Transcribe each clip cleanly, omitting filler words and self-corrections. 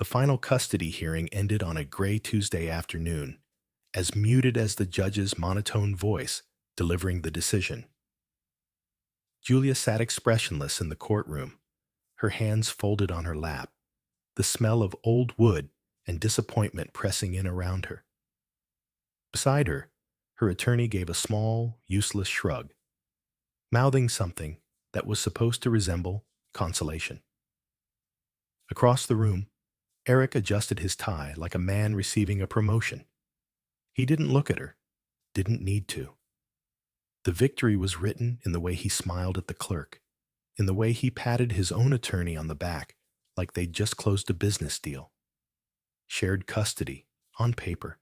The final custody hearing ended on a gray Tuesday afternoon, as muted as the judge's monotone voice delivering the decision. Julia sat expressionless in the courtroom, her hands folded on her lap, the smell of old wood and disappointment pressing in around her. Beside her, her attorney gave a small, useless shrug, mouthing something that was supposed to resemble consolation. Across the room, Eric adjusted his tie like a man receiving a promotion. He didn't look at her, didn't need to. The victory was written in the way he smiled at the clerk, in the way he patted his own attorney on the back like they'd just closed a business deal. Shared custody, on paper.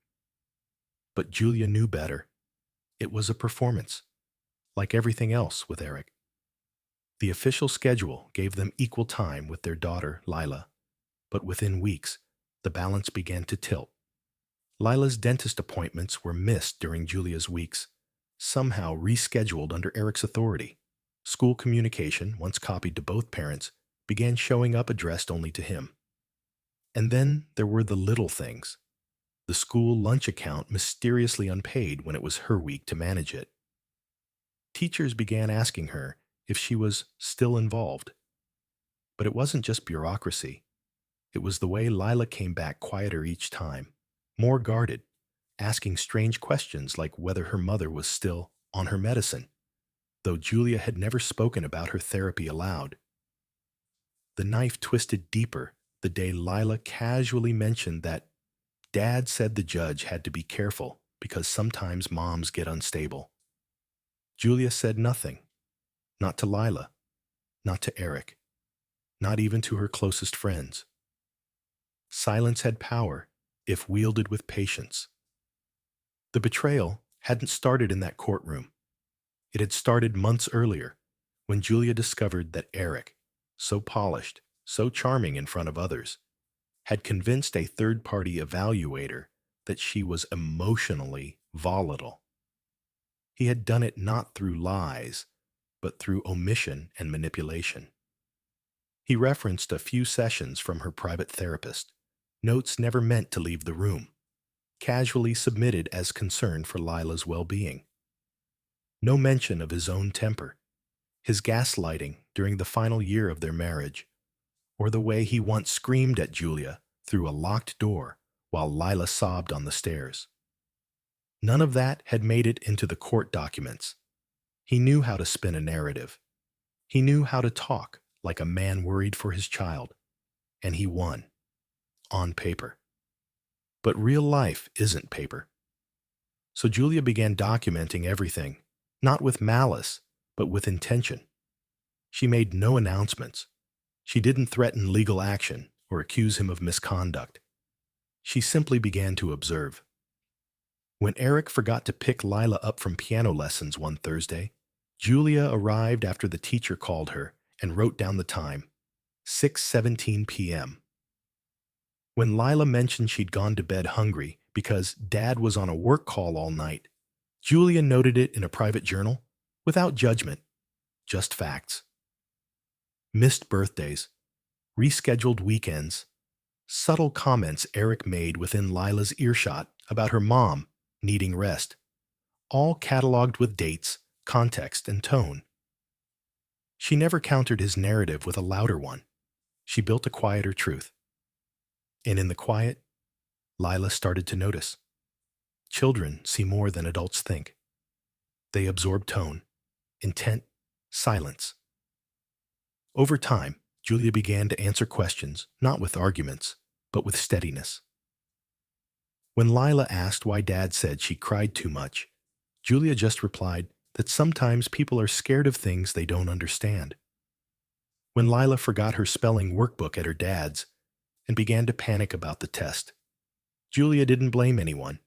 But Julia knew better. It was a performance, like everything else with Eric. The official schedule gave them equal time with their daughter, Lila, but within weeks, the balance began to tilt. Lila's dentist appointments were missed during Julia's weeks, somehow rescheduled under Eric's authority. School communication, once copied to both parents, began showing up addressed only to him. And then there were the little things. The school lunch account mysteriously unpaid when it was her week to manage it. Teachers began asking her if she was still involved. But it wasn't just bureaucracy. It was the way Lila came back quieter each time, more guarded, asking strange questions like whether her mother was still on her medicine, though Julia had never spoken about her therapy aloud. The knife twisted deeper the day Lila casually mentioned that Dad said the judge had to be careful because sometimes moms get unstable. Julia said nothing, not to Lila, not to Eric, not even to her closest friends. Silence had power if wielded with patience. The betrayal hadn't started in that courtroom. It had started months earlier, when Julia discovered that Eric, so polished, so charming in front of others, had convinced a third-party evaluator that she was emotionally volatile. He had done it not through lies, but through omission and manipulation. He referenced a few sessions from her private therapist, notes never meant to leave the room, casually submitted as concern for Lila's well-being. No mention of his own temper, his gaslighting during the final year of their marriage, or the way he once screamed at Julia through a locked door while Lila sobbed on the stairs. None of that had made it into the court documents. He knew how to spin a narrative. He knew how to talk like a man worried for his child. And he won. On paper. But real life isn't paper. So Julia began documenting everything, not with malice, but with intention. She made no announcements. She didn't threaten legal action or accuse him of misconduct. She simply began to observe. When Eric forgot to pick Lila up from piano lessons one Thursday, Julia arrived after the teacher called her and wrote down the time, 6:17 p.m. When Lila mentioned she'd gone to bed hungry because Dad was on a work call all night, Julia noted it in a private journal, without judgment, just facts. Missed birthdays, rescheduled weekends, subtle comments Eric made within Lila's earshot about her mom needing rest, all cataloged with dates, context, and tone. She never countered his narrative with a louder one. She built a quieter truth. And in the quiet, Lila started to notice. Children see more than adults think. They absorb tone, intent, silence. Over time, Julia began to answer questions, not with arguments, but with steadiness. When Lila asked why Dad said she cried too much, Julia just replied that sometimes people are scared of things they don't understand. When Lila forgot her spelling workbook at her dad's and began to panic about the test, Julia didn't blame anyone.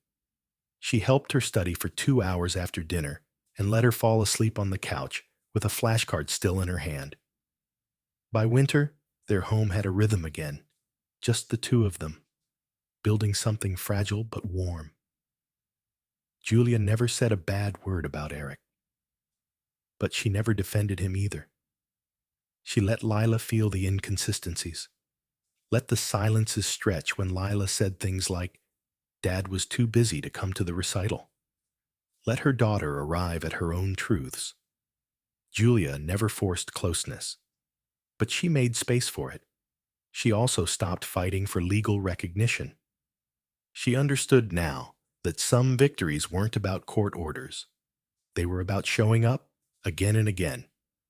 She helped her study for 2 hours after dinner and let her fall asleep on the couch with a flashcard still in her hand. By winter, their home had a rhythm again, just the two of them, building something fragile but warm. Julia never said a bad word about Eric, but she never defended him either. She let Lila feel the inconsistencies, Let the silences stretch when Lila said things like, Dad was too busy to come to the recital. Let her daughter arrive at her own truths. Julia never forced closeness, but she made space for it. She also stopped fighting for legal recognition. She understood now that some victories weren't about court orders. They were about showing up again and again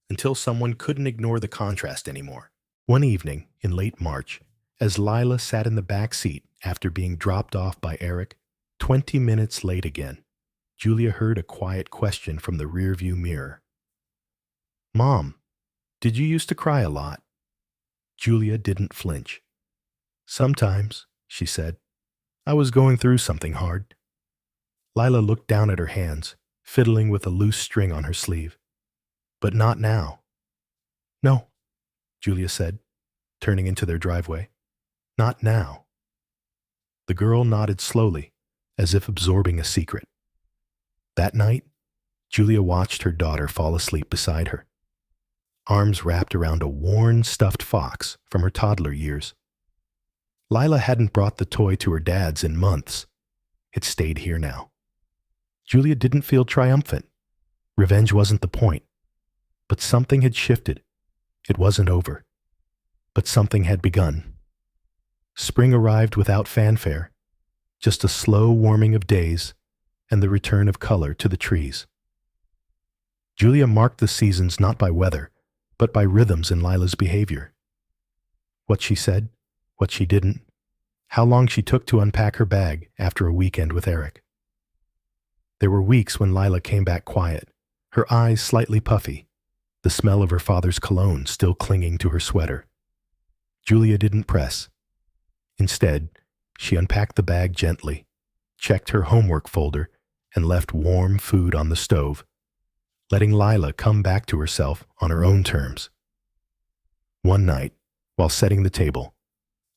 until someone couldn't ignore the contrast anymore. One evening in late March, as Lila sat in the back seat after being dropped off by Eric, 20 minutes late again, Julia heard a quiet question from the rearview mirror. Mom, did you used to cry a lot? Julia didn't flinch. Sometimes, she said. I was going through something hard. Lila looked down at her hands, fiddling with a loose string on her sleeve. But not now. No, Julia said, turning into their driveway. Not now. The girl nodded slowly, as if absorbing a secret. That night, Julia watched her daughter fall asleep beside her, arms wrapped around a worn, stuffed fox from her toddler years. Lila hadn't brought the toy to her dad's in months. It stayed here now. Julia didn't feel triumphant. Revenge wasn't the point. But something had shifted. It wasn't over. But something had begun. Spring arrived without fanfare, just a slow warming of days and the return of color to the trees. Julia marked the seasons not by weather, but by rhythms in Lila's behavior. What she said, what she didn't, how long she took to unpack her bag after a weekend with Eric. There were weeks when Lila came back quiet, her eyes slightly puffy, the smell of her father's cologne still clinging to her sweater. Julia didn't press. Instead, she unpacked the bag gently, checked her homework folder, and left warm food on the stove, letting Lila come back to herself on her own terms. One night, while setting the table,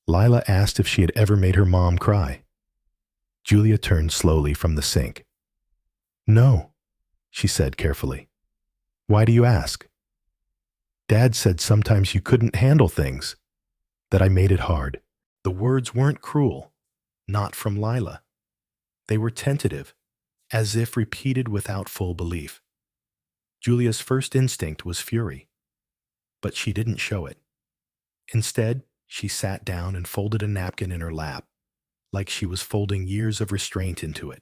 Lila asked if she had ever made her mom cry. Julia turned slowly from the sink. No, she said carefully. Why do you ask? Dad said sometimes you couldn't handle things, that I made it hard. The words weren't cruel, not from Lila. They were tentative, as if repeated without full belief. Julia's first instinct was fury, but she didn't show it. Instead, she sat down and folded a napkin in her lap, like she was folding years of restraint into it.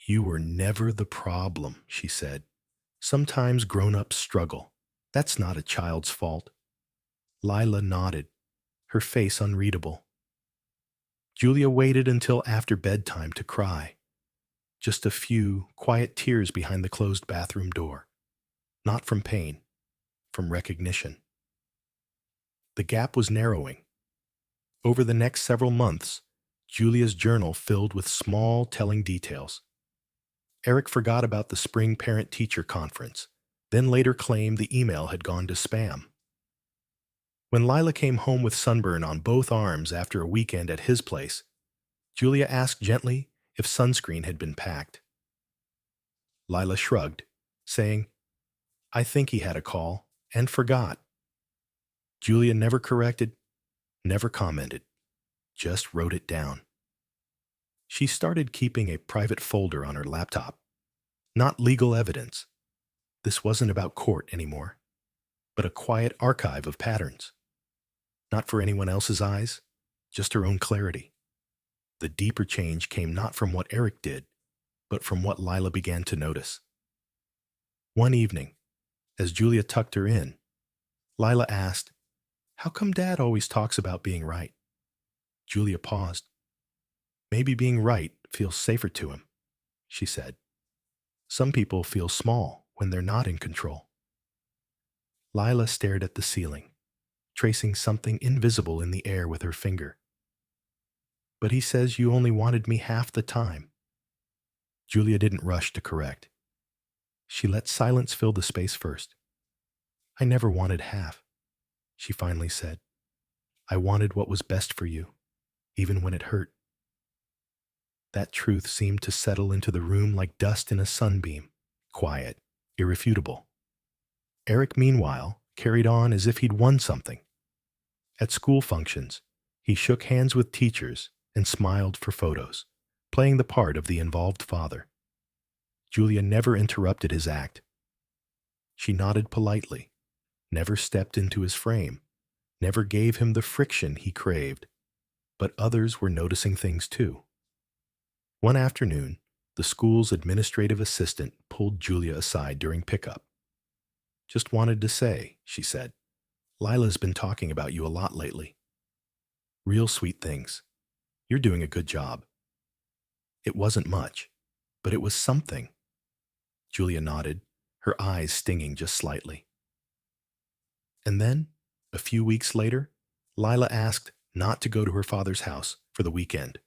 You were never the problem, she said. Sometimes grown-ups struggle. That's not a child's fault. Lila nodded, her face unreadable. Julia waited until after bedtime to cry. Just a few quiet tears behind the closed bathroom door. Not from pain, from recognition. The gap was narrowing. Over the next several months, Julia's journal filled with small, telling details. Eric forgot about the spring parent-teacher conference, then later claimed the email had gone to spam. When Lila came home with sunburn on both arms after a weekend at his place, Julia asked gently if sunscreen had been packed. Lila shrugged, saying, I think he had a call, and forgot. Julia never corrected, never commented, just wrote it down. She started keeping a private folder on her laptop. Not legal evidence. This wasn't about court anymore, but a quiet archive of patterns. Not for anyone else's eyes, just her own clarity. The deeper change came not from what Eric did, but from what Lila began to notice. One evening, as Julia tucked her in, Lila asked, How come Dad always talks about being right? Julia paused. Maybe being right feels safer to him, she said. Some people feel small when they're not in control. Lila stared at the ceiling, tracing something invisible in the air with her finger. But he says you only wanted me half the time. Julia didn't rush to correct. She let silence fill the space first. I never wanted half, she finally said. I wanted what was best for you, even when it hurt. That truth seemed to settle into the room like dust in a sunbeam, quiet, irrefutable. Eric, meanwhile, carried on as if he'd won something. At school functions, he shook hands with teachers and smiled for photos, playing the part of the involved father. Julia never interrupted his act. She nodded politely, never stepped into his frame, never gave him the friction he craved. But others were noticing things too. One afternoon, the school's administrative assistant pulled Julia aside during pickup. "Just wanted to say," she said, "Lila's been talking about you a lot lately. Real sweet things. You're doing a good job." It wasn't much, but it was something. Julia nodded, her eyes stinging just slightly. And then, a few weeks later, Lila asked not to go to her father's house for the weekend.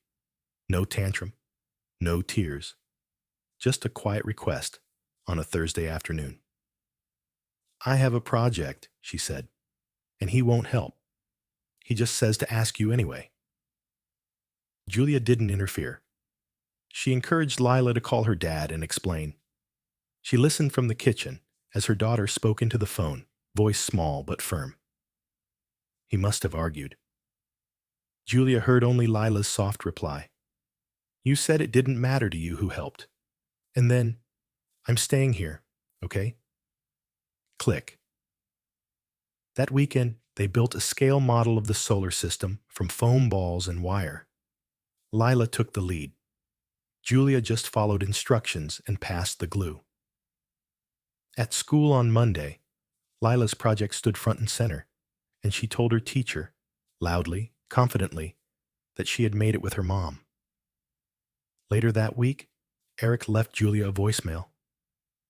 No tantrum, no tears, just a quiet request on a Thursday afternoon. "I have a project," she said, "and he won't help. He just says to ask you anyway." Julia didn't interfere. She encouraged Lila to call her dad and explain. She listened from the kitchen as her daughter spoke into the phone, voice small but firm. He must have argued. Julia heard only Lila's soft reply. "You said it didn't matter to you who helped. And then, I'm staying here, okay?" Click. That weekend, they built a scale model of the solar system from foam balls and wire. Lila took the lead. Julia just followed instructions and passed the glue. At school on Monday, Lila's project stood front and center, and she told her teacher, loudly, confidently, that she had made it with her mom. Later that week, Eric left Julia a voicemail.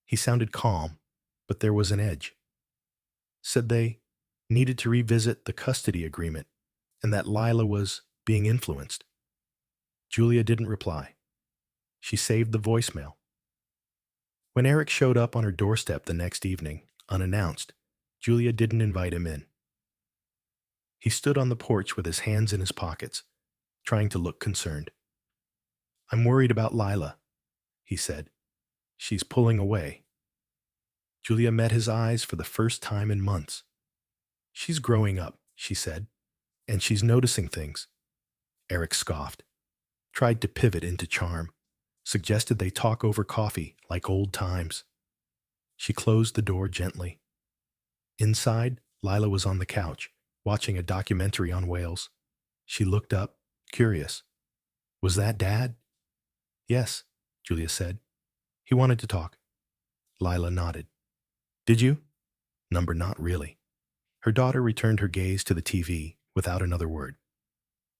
He sounded calm, but there was an edge. Said they needed to revisit the custody agreement and that Lila was being influenced. Julia didn't reply. She saved the voicemail. When Eric showed up on her doorstep the next evening, unannounced, Julia didn't invite him in. He stood on the porch with his hands in his pockets, trying to look concerned. "I'm worried about Lila," he said. "She's pulling away." Julia met his eyes for the first time in months. "She's growing up," she said, "and she's noticing things." Eric scoffed, tried to pivot into charm, suggested they talk over coffee like old times. She closed the door gently. Inside, Lila was on the couch, watching a documentary on whales. She looked up, curious. "Was that Dad?" "Yes," Julia said. "He wanted to talk." Lila nodded. "Did you?" Number not really. Her daughter returned her gaze to the TV without another word.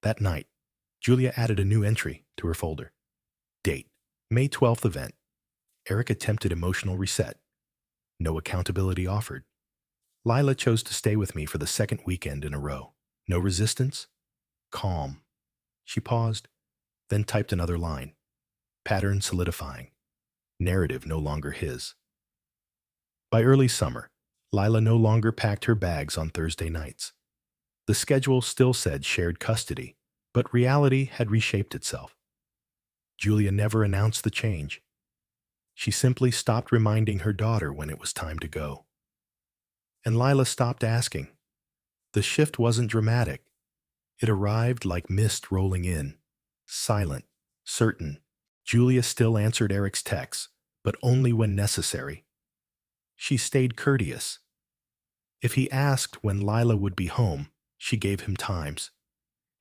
That night, Julia added a new entry to her folder. Date, May 12th event. Eric attempted emotional reset. No accountability offered. Lila chose to stay with me for the second weekend in a row. No resistance? Calm. She paused, then typed another line. Pattern solidifying. Narrative no longer his. By early summer, Lila no longer packed her bags on Thursday nights. The schedule still said shared custody, but reality had reshaped itself. Julia never announced the change. She simply stopped reminding her daughter when it was time to go. And Lila stopped asking. The shift wasn't dramatic. It arrived like mist rolling in, silent, certain. Julia still answered Eric's texts, but only when necessary. She stayed courteous. If he asked when Lila would be home, she gave him times.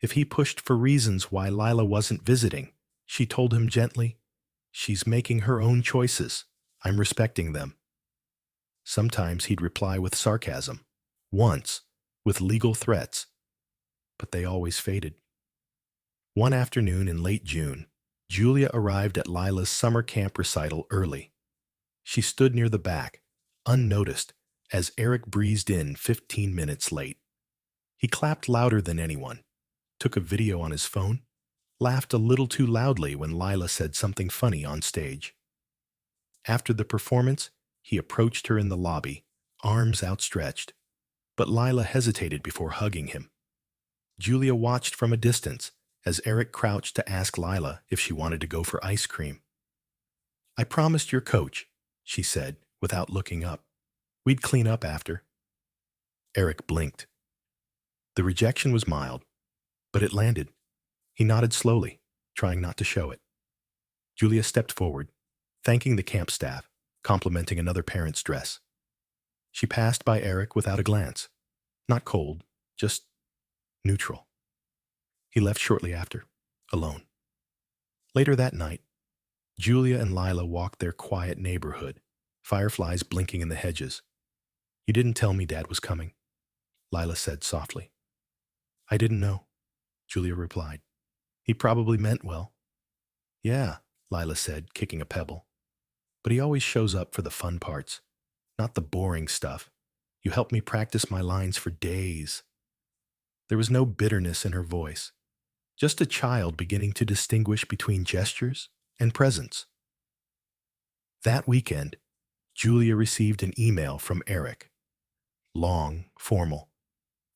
If he pushed for reasons why Lila wasn't visiting, she told him gently, "She's making her own choices. I'm respecting them." Sometimes he'd reply with sarcasm, once with legal threats, but they always faded. One afternoon in late June, Julia arrived at Lila's summer camp recital early. She stood near the back, unnoticed, as Eric breezed in 15 minutes late. He clapped louder than anyone, took a video on his phone, laughed a little too loudly when Lila said something funny on stage. After the performance, he approached her in the lobby, arms outstretched, but Lila hesitated before hugging him. Julia watched from a distance as Eric crouched to ask Lila if she wanted to go for ice cream. "I promised your coach," she said without looking up. "We'd clean up after." Eric blinked. The rejection was mild, but it landed. He nodded slowly, trying not to show it. Julia stepped forward, thanking the camp staff, complimenting another parent's dress. She passed by Eric without a glance. Not cold, just neutral. He left shortly after, alone. Later that night, Julia and Lila walked their quiet neighborhood, fireflies blinking in the hedges. "You didn't tell me Dad was coming," Lila said softly. "I didn't know," Julia replied. "He probably meant well." "Yeah," Lila said, kicking a pebble. "But he always shows up for the fun parts, not the boring stuff. You helped me practice my lines for days." There was no bitterness in her voice, just a child beginning to distinguish between gestures and presence. That weekend, Julia received an email from Eric. Long, formal.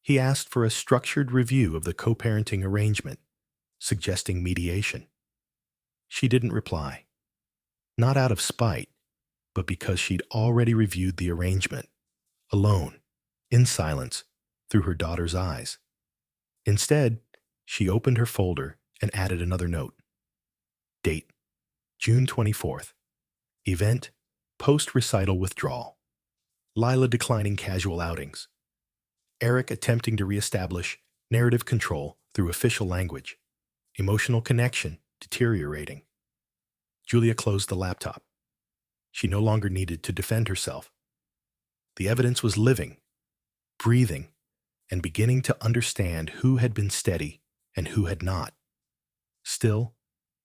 He asked for a structured review of the co-parenting arrangement, suggesting mediation. She didn't reply. Not out of spite, but because she'd already reviewed the arrangement, alone, in silence, through her daughter's eyes. Instead, she opened her folder and added another note. Date: June 24th. Event: post-recital withdrawal. Lila declining casual outings. Eric attempting to reestablish narrative control through official language. Emotional connection deteriorating. Julia closed the laptop. She no longer needed to defend herself. The evidence was living, breathing, and beginning to understand who had been steady and who had not. Still,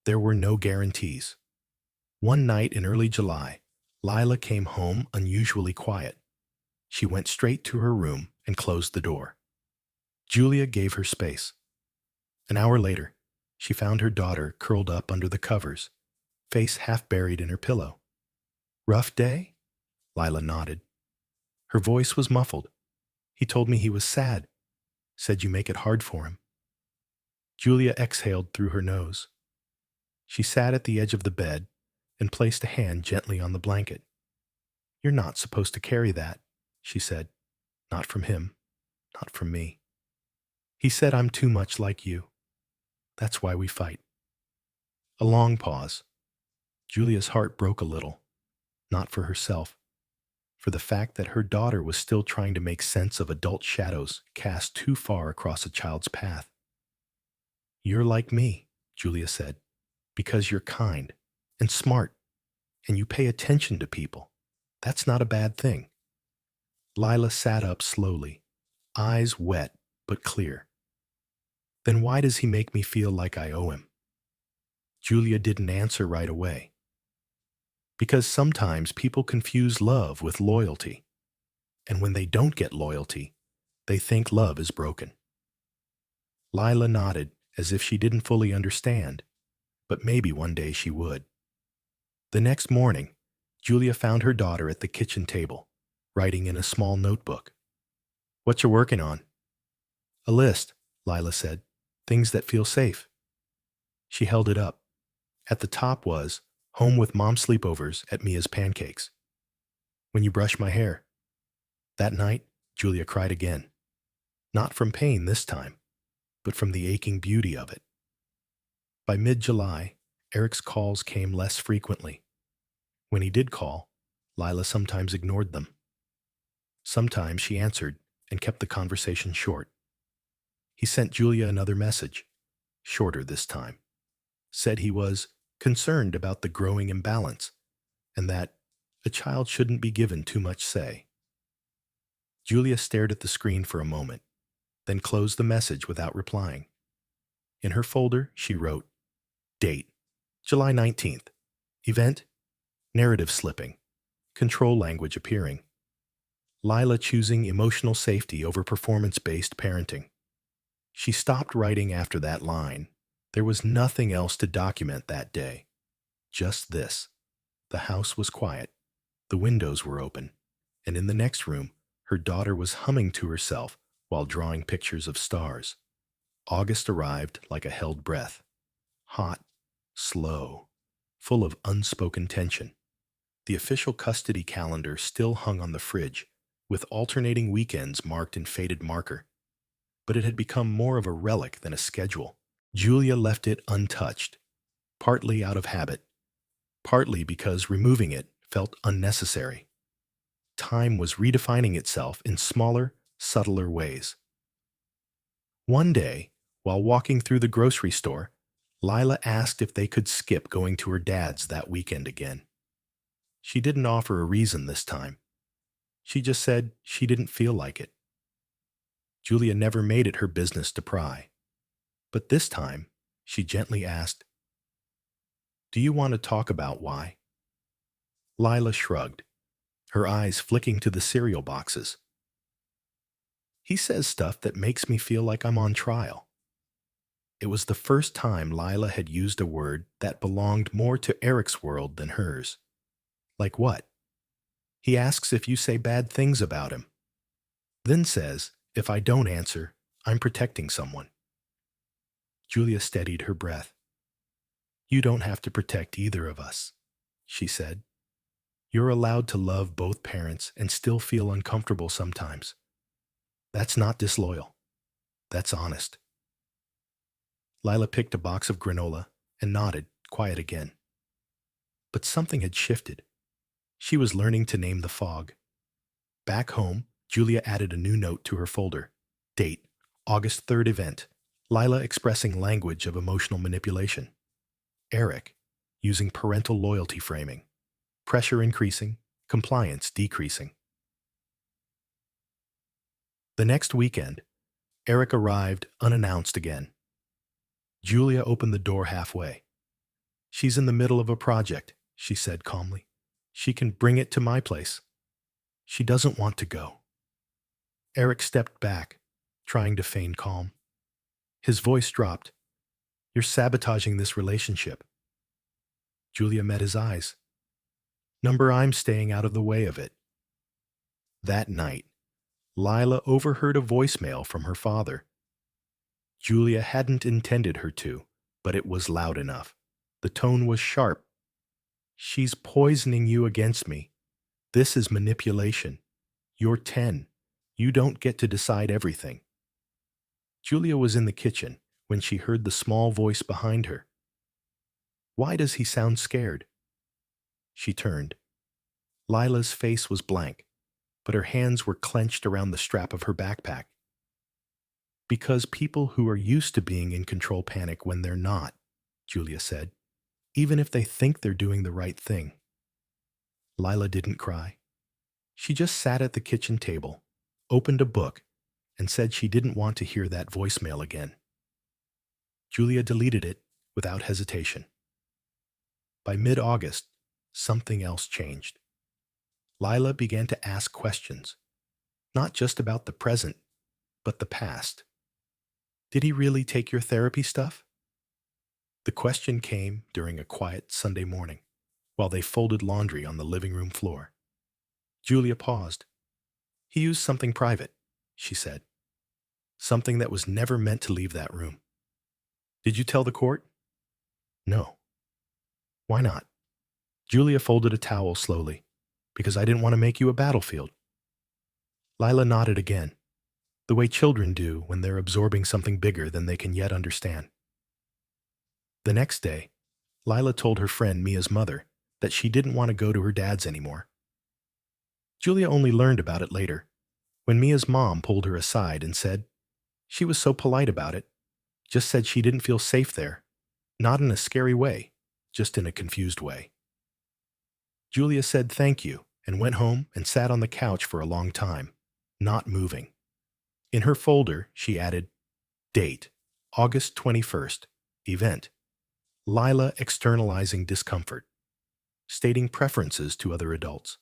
there were no guarantees. One night in early July, Lila came home unusually quiet. She went straight to her room and closed the door. Julia gave her space. An hour later, she found her daughter curled up under the covers, face half buried in her pillow. "Rough day?" Lila nodded. Her voice was muffled. "He told me he was sad. Said you make it hard for him." Julia exhaled through her nose. She sat at the edge of the bed and placed a hand gently on the blanket. "You're not supposed to carry that," she said. "Not from him. Not from me. He said I'm too much like you. That's why we fight." A long pause. Julia's heart broke a little, not for herself, for the fact that her daughter was still trying to make sense of adult shadows cast too far across a child's path. "You're like me," Julia said, "because you're kind and smart, and you pay attention to people. That's not a bad thing." Lila sat up slowly, eyes wet but clear. "Then why does he make me feel like I owe him?" Julia didn't answer right away. "Because sometimes people confuse love with loyalty, and when they don't get loyalty, they think love is broken." Lila nodded as if she didn't fully understand, but maybe one day she would. The next morning, Julia found her daughter at the kitchen table, writing in a small notebook. "What you working on?" "A list," Lila said. "Things that feel safe." She held it up. At the top was, "Home with Mom sleepovers at Mia's Pancakes." "When you brush my hair." That night, Julia cried again. Not from pain this time, but from the aching beauty of it. By mid-July, Eric's calls came less frequently. When he did call, Lila sometimes ignored them. Sometimes she answered and kept the conversation short. He sent Julia another message, shorter this time. Said he was concerned about the growing imbalance and that a child shouldn't be given too much say. Julia stared at the screen for a moment, then closed the message without replying. In her folder, she wrote, Date: July 19th. Event: narrative slipping. Control language appearing. Lila choosing emotional safety over performance-based parenting. She stopped writing after that line. There was nothing else to document that day. Just this. The house was quiet. The windows were open. And in the next room, her daughter was humming to herself while drawing pictures of stars. August arrived like a held breath. Hot, slow, full of unspoken tension. The official custody calendar still hung on the fridge, with alternating weekends marked in faded marker. but it had become more of a relic than a schedule. Julia left it untouched, partly out of habit, partly because removing it felt unnecessary. Time was redefining itself in smaller, subtler ways. One day, while walking through the grocery store, Lila asked if they could skip going to her dad's that weekend again. She didn't offer a reason this time. She just said she didn't feel like it. Julia never made it her business to pry. But this time, she gently asked, "Do you want to talk about why?" Lila shrugged, her eyes flicking to the cereal boxes. "He says stuff that makes me feel like I'm on trial." It was the first time Lila had used a word that belonged more to Eric's world than hers. Like what? He asks if you say bad things about him, then says, if I don't answer, I'm protecting someone. Julia steadied her breath. "You don't have to protect either of us," she said. "You're allowed to love both parents and still feel uncomfortable sometimes. That's not disloyal. That's honest." Lila picked a box of granola and nodded, quiet again. But something had shifted. She was learning to name the fog. Back home, Julia added a new note to her folder. Date, August 3rd event. Lila expressing language of emotional manipulation. Eric, using parental loyalty framing. Pressure increasing, compliance decreasing. The next weekend, Eric arrived unannounced again. Julia opened the door halfway. "She's in the middle of a project," she said calmly. "She can bring it to my place. She doesn't want to go." Eric stepped back, trying to feign calm. His voice dropped. "You're sabotaging this relationship." Julia met his eyes. I'm staying out of the way of it." That night, Lila overheard a voicemail from her father. Julia hadn't intended her to, but it was loud enough. The tone was sharp. "She's poisoning you against me. This is manipulation. You're 10. You don't get to decide everything." Julia was in the kitchen when she heard the small voice behind her. "Why does he sound scared?" She turned. Lila's face was blank, but her hands were clenched around the strap of her backpack. "Because people who are used to being in control panic when they're not," Julia said, "even if they think they're doing the right thing." Lila didn't cry. She just sat at the kitchen table, opened a book, and said she didn't want to hear that voicemail again. Julia deleted it without hesitation. By mid-August, something else changed. Lila began to ask questions, not just about the present, but the past. "Did he really take your therapy stuff?" The question came during a quiet Sunday morning, while they folded laundry on the living room floor. Julia paused. "He used something private," she said. "Something that was never meant to leave that room." "Did you tell the court?" "No." "Why not?" Julia folded a towel slowly. "Because I didn't want to make you a battlefield." Lila nodded again, the way children do when they're absorbing something bigger than they can yet understand. The next day, Lila told her friend Mia's mother that she didn't want to go to her dad's anymore. Julia only learned about it later, when Mia's mom pulled her aside and said she was so polite about it, just said she didn't feel safe there, not in a scary way, just in a confused way. Julia said thank you and went home and sat on the couch for a long time, not moving. In her folder, she added, Date, August 21st, event, Lila externalizing discomfort, stating preferences to other adults,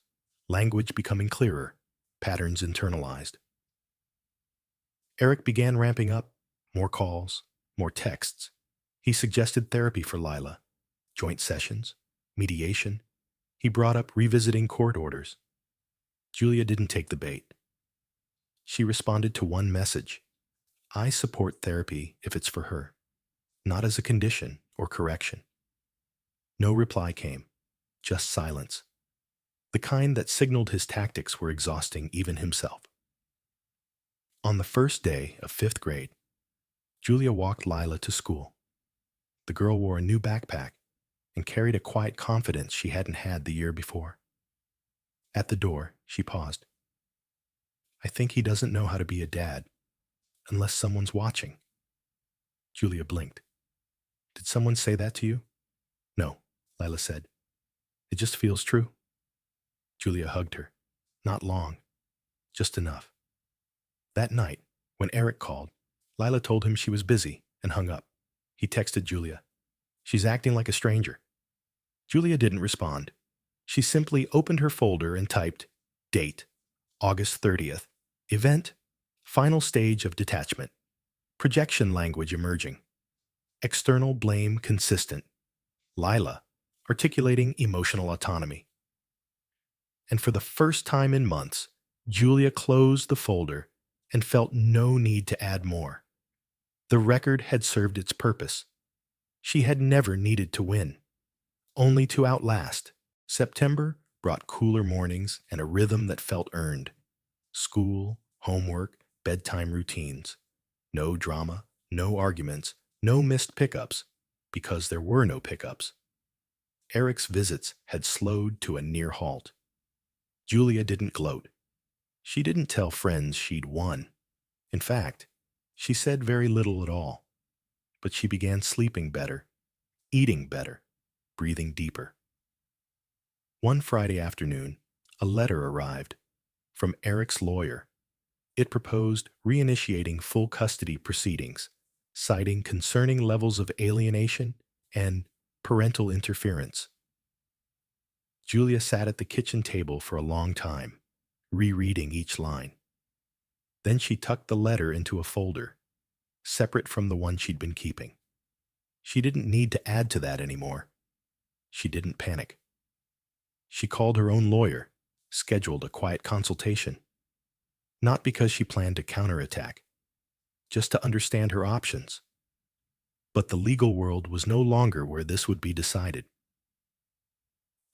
language becoming clearer, patterns internalized. Eric began ramping up, more calls, more texts. He suggested therapy for Lila, joint sessions, mediation. He brought up revisiting court orders. Julia didn't take the bait. She responded to one message. I support therapy if it's for her, not as a condition or correction. No reply came, just silence, the kind that signaled his tactics were exhausting even himself. On the first day of fifth grade, Julia walked Lila to school. The girl wore a new backpack and carried a quiet confidence she hadn't had the year before. At the door, she paused. I think he doesn't know how to be a dad, unless someone's watching. Julia blinked. Did someone say that to you? No, Lila said. It just feels true. Julia hugged her. Not long, just enough. That night, when Eric called, Lila told him she was busy and hung up. He texted Julia. She's acting like a stranger. Julia didn't respond. She simply opened her folder and typed, date, August 30th, event, final stage of detachment, projection language emerging, external blame consistent, Lila articulating emotional autonomy. And for the first time in months, Julia closed the folder and felt no need to add more. The record had served its purpose. She had never needed to win, only to outlast. September brought cooler mornings and a rhythm that felt earned. School, homework, bedtime routines. No drama, no arguments, no missed pickups, because there were no pickups. Eric's visits had slowed to a near halt. Julia didn't gloat. She didn't tell friends she'd won. In fact, she said very little at all. But she began sleeping better, eating better, breathing deeper. One Friday afternoon, a letter arrived from Eric's lawyer. It proposed reinitiating full custody proceedings, citing concerning levels of alienation and parental interference. Julia sat at the kitchen table for a long time, rereading each line. Then she tucked the letter into a folder, separate from the one she'd been keeping. She didn't need to add to that anymore. She didn't panic. She called her own lawyer, scheduled a quiet consultation. Not because she planned to counterattack, just to understand her options. But the legal world was no longer where this would be decided.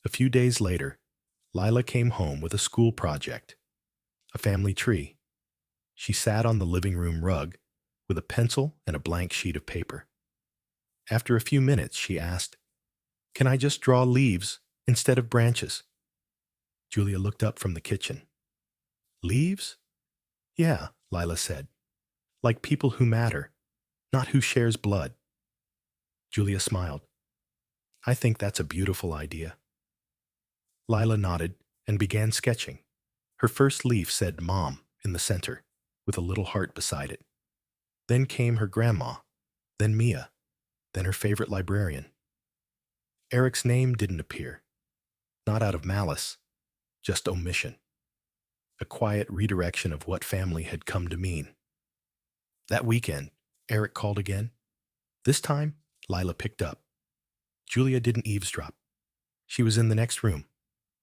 A few days later, Lila came home with a school project, a family tree. She sat on the living room rug with a pencil and a blank sheet of paper. After a few minutes, she asked, "Can I just draw leaves instead of branches?" Julia looked up from the kitchen. "Leaves?" "Yeah," Lila said. "Like people who matter, not who shares blood." Julia smiled. "I think that's a beautiful idea." Lila nodded and began sketching. Her first leaf said Mom in the center, with a little heart beside it. Then came her grandma, then Mia, then her favorite librarian. Eric's name didn't appear, not out of malice, just omission. A quiet redirection of what family had come to mean. That weekend, Eric called again. This time, Lila picked up. Julia didn't eavesdrop. She was in the next room,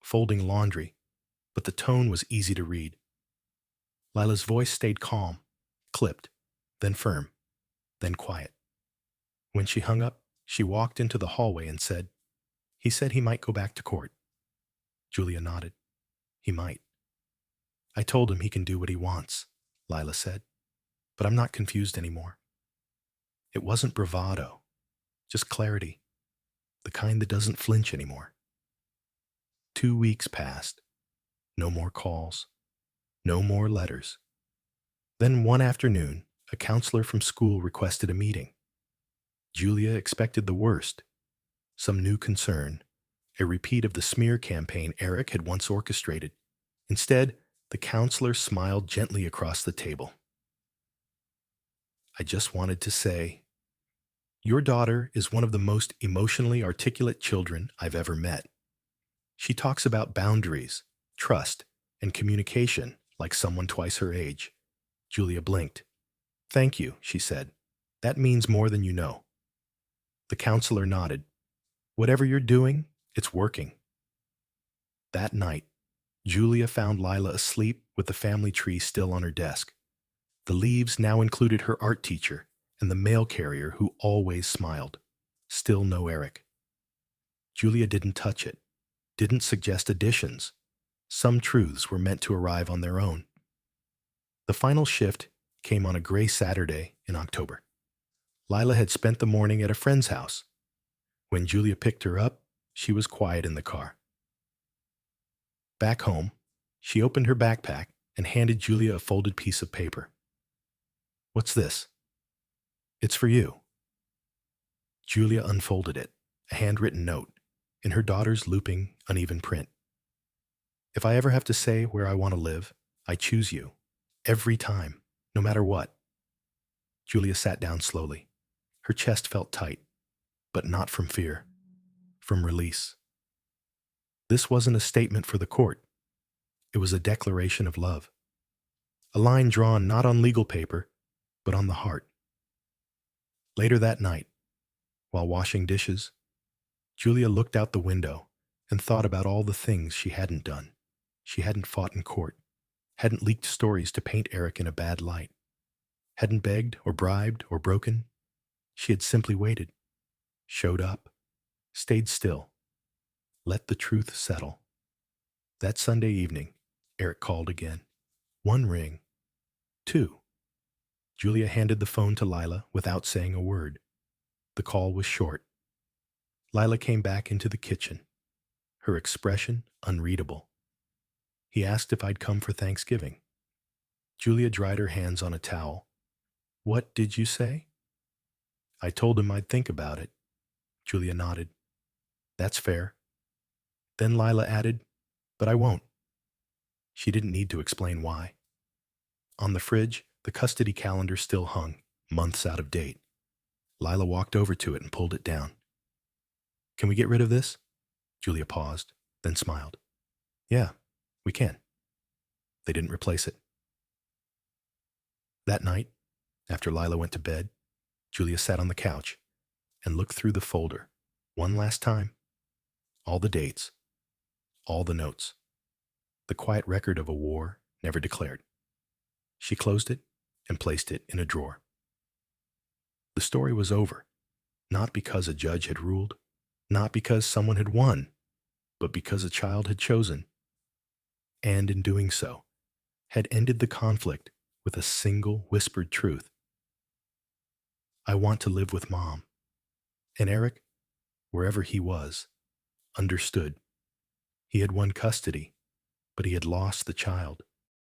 folding laundry, but the tone was easy to read. Lila's voice stayed calm, clipped, then firm, then quiet. When she hung up, she walked into the hallway and said, "He said he might go back to court." Julia nodded. "He might." "I told him he can do what he wants," Lila said, "but I'm not confused anymore." It wasn't bravado, just clarity, the kind that doesn't flinch anymore. 2 weeks passed. No more calls. No more letters. Then one afternoon, a counselor from school requested a meeting. Julia expected the worst. Some new concern, a repeat of the smear campaign Eric had once orchestrated. Instead, the counselor smiled gently across the table. "I just wanted to say, your daughter is one of the most emotionally articulate children I've ever met. She talks about boundaries, trust, and communication like someone twice her age." Julia blinked. "Thank you," she said. "That means more than you know." The counselor nodded. "Whatever you're doing, it's working." That night, Julia found Lila asleep with the family tree still on her desk. The leaves now included her art teacher and the mail carrier who always smiled. Still no Eric. Julia didn't touch it, didn't suggest additions. Some truths were meant to arrive on their own. The final shift came on a gray Saturday in October. Lila had spent the morning at a friend's house. When Julia picked her up, she was quiet in the car. Back home, she opened her backpack and handed Julia a folded piece of paper. "What's this?" "It's for you." Julia unfolded it, a handwritten note, in her daughter's looping, uneven print. "If I ever have to say where I want to live, I choose you. Every time, no matter what." Julia sat down slowly. Her chest felt tight, but not from fear, from release. This wasn't a statement for the court. It was a declaration of love. A line drawn not on legal paper, but on the heart. Later that night, while washing dishes, Julia looked out the window and thought about all the things she hadn't done. She hadn't fought in court, hadn't leaked stories to paint Eric in a bad light, hadn't begged or bribed or broken. She had simply waited, showed up, stayed still, let the truth settle. That Sunday evening, Eric called again. One ring. Two. Julia handed the phone to Lila without saying a word. The call was short. Lila came back into the kitchen, her expression unreadable. "He asked if I'd come for Thanksgiving." Julia dried her hands on a towel. "What did you say?" "I told him I'd think about it." Julia nodded. "That's fair." Then Lila added, "But I won't." She didn't need to explain why. On the fridge, the custody calendar still hung, months out of date. Lila walked over to it and pulled it down. "Can we get rid of this?" Julia paused, then smiled. "Yeah, we can." They didn't replace it. That night, after Lila went to bed, Julia sat on the couch and looked through the folder one last time. All the dates, all the notes, the quiet record of a war never declared. She closed it and placed it in a drawer. The story was over, not because a judge had ruled, not because someone had won, but because a child had chosen, and in doing so, had ended the conflict with a single whispered truth. "I want to live with Mom." And Eric, wherever he was, understood. He had won custody, but he had lost the child.